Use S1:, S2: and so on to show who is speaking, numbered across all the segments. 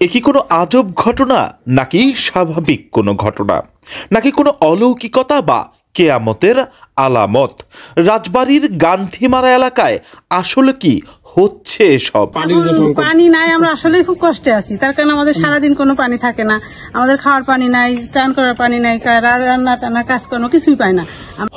S1: এ কি কোনো আজব ঘটনা, নাকি স্বাভাবিক কোনো ঘটনা, নাকি কোনো অলৌকিকতা বা কেয়ামতের আলামত? রাজবাড়ীর গান্ধিমারা এলাকায় আসলে কি হচ্ছে সব?
S2: পানি নাই, আমরা আসলে খুব কষ্টে আছি। তার কারণে আমাদের সারাদিন কোনো পানি থাকে না, আমাদের খাওয়ার পানি নাই, চান করার পানি নাই, রান্না টান্না কাজ করানো কিছুই পাই না।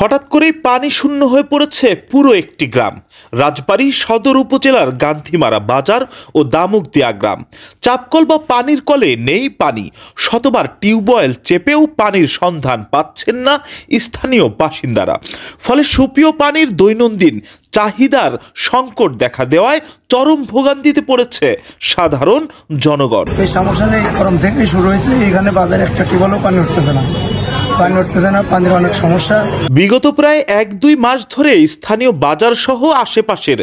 S1: হঠাৎ করেই পানি শূন্য হয়ে পড়েছে পুরো একটি গ্রাম। রাজবাড়ী সদর উপজেলার গান্ধিমারা বাজার ও দামুকদিয়া গ্রাম। চাপকল বা পানির কলে নেই পানি। শতবার টিউবওয়েল চেপেও পানির সন্ধান পাচ্ছেন না স্থানীয় বাসিন্দারা। ফলে সুপেয় পানির দৈনন্দিন চাহিদার সংকট দেখা দেওয়ায় চরম ভোগান্তিতে পড়েছে সাধারণ জনগণ।
S3: এই সমস্যা এই গরম থেকে শুরু হয়েছে। এখানে বাজারে একটা টিউবওয়েলও পানি উঠতেছে না, পানির অনেক সমস্যা।
S1: বিগত প্রায় 1-2 মাস ধরে স্থানীয় বাজার সহ আশেপাশের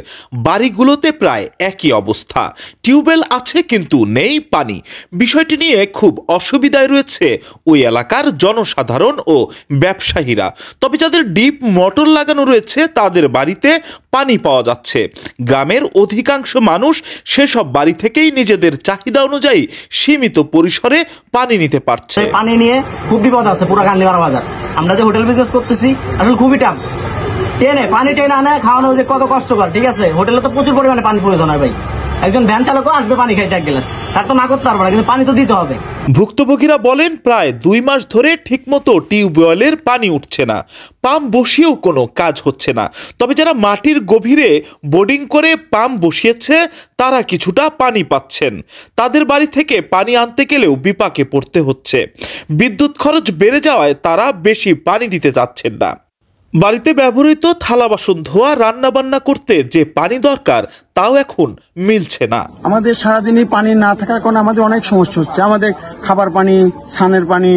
S1: বাড়িগুলোতে প্রায় একই অবস্থা। টিউবওয়েল আছে কিন্তু নেই পানি। বিষয়টি নিয়ে খুব অসুবিধায় রয়েছে ওই এলাকার জনসাধারণ ও ব্যবসায়ীরা। তবে যাদের ডিপ মোটর লাগানো রয়েছে তাদের বাড়িতে পানি পাওয়া যাচ্ছে। গ্রামের অধিকাংশ মানুষ সেসব বাড়ি থেকেই নিজেদের চাহিদা অনুযায়ী সীমিত পরিসরে পানি নিতে পারছে।
S4: পানি নিয়ে খুব বিপদ আছে পুরো গান্ধীমারা বাজার। আমরা যে হোটেল বিজনেস করতেছি আসলে খুবই টাফ। পানি টেনে আনে খাওয়ানো যে কত কষ্টকর, ঠিক আছে? হোটেলে তো প্রচুর পরিমাণে পানি প্রয়োজন হয় ভাই। একজন ভ্যান চালকও আসবে পানি খাইতে এক গ্লাস, তার তো না করতে পারবো না, কিন্তু পানি তো দিতে হবে।
S1: ভুক্তভোগীরা বলেন প্রায় 2 মাস ধরে ঠিকমতো টিউবওয়েলের পানি উঠছে না, পাম্প বসিয়েও কোনো কাজ হচ্ছে না। তবে যারা মাটির গভীরে বোর্ডিং করে পাম্প বসিয়েছে তারা কিছুটা পানি পাচ্ছেন। তাদের বাড়ি থেকে পানি আনতে গেলেও বিপাকে পড়তে হচ্ছে। বিদ্যুৎ খরচ বেড়ে যাওয়ায় তারা বেশি পানি দিতে চাচ্ছেন না। বাড়িতে ব্যবহৃত থালা বাসন ধোয়া, রান্না বান্না করতে যে পানি দরকার তাও এখন মিলছে না।
S3: আমাদের সারাদিনই পানি না থাকার কারণে আমাদের অনেক সমস্যা হচ্ছে। আমাদের খাবার পানি, স্নানের পানি,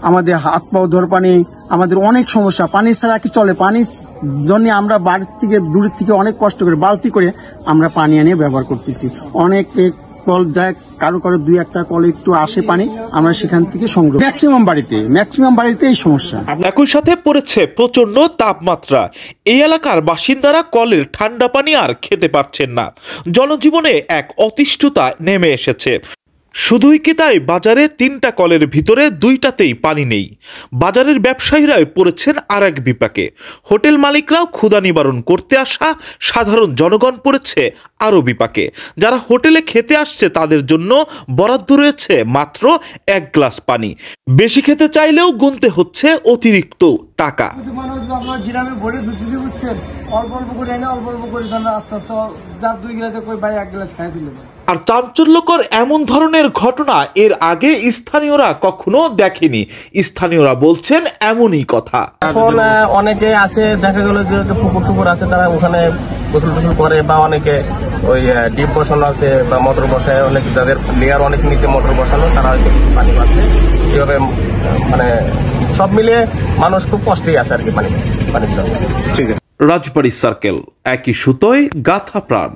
S3: আমাদের হাত পাও ধোয়ার পানি, আমাদের অনেক সমস্যা। পানি ছাড়া কি চলে? পানির জন্য আমরা বাড়ির থেকে দূরের থেকে অনেক কষ্ট করে বালতি করে আমরা পানি এনে ব্যবহার করতেছি। অনেক কল যায়, কারো 2-1টা কল একটু আসে পানি, আমরা সেখান থেকে সংগ্রহ। ম্যাক্সিমাম বাড়িতে এই সমস্যা।
S1: একই সাথে পড়েছে প্রচন্ড তাপমাত্রা। এই এলাকার বাসিন্দারা কলের ঠান্ডা পানি আর খেতে পারছেন না। জনজীবনে এক অতিষ্ঠতা নেমে এসেছে। শুধুই কি তাই, বাজারে 3টা কলের ভিতরে 2টাতেই পানি নেই। বাজারের ব্যবসায়ীরাও পড়েছেন আর এক বিপাকে। হোটেল মালিকরাও ক্ষুধা নিবারণ করতে আসা সাধারণ জনগণ পড়েছে আরও বিপাকে। যারা হোটেলে খেতে আসছে তাদের জন্য বরাদ্দ রয়েছে মাত্র 1 গ্লাস পানি। বেশি খেতে চাইলেও গুনতে হচ্ছে অতিরিক্ত টাকা। আর চাঞ্চল্যকর এমন ধরনের ঘটনা এর আগে স্থানীয়রা কখনো দেখেনি। স্থানীয়রা বলছেন এমনই কথা।
S4: এখন অনেকে আছে, দেখা গেল যে পুকুর টুকুর আছে, তারা ওখানে গোসল টোসল করে, বা অনেকে ওই ডিপ বসানো আছে বা মোটর বসায়, অনেক যাদের লেয়ার অনেক নিচে মোটর বসানো, তারা হয়তো কিছু পানি পাচ্ছে। যেভাবে মানে সব মিলিয়ে মানুষ খুব কষ্টেই আছে আর কি পানির জন্য।
S1: ঠিক আছে। রাজবাড়ী সার্কেল, একই সুতোয় গাথা প্রাণ।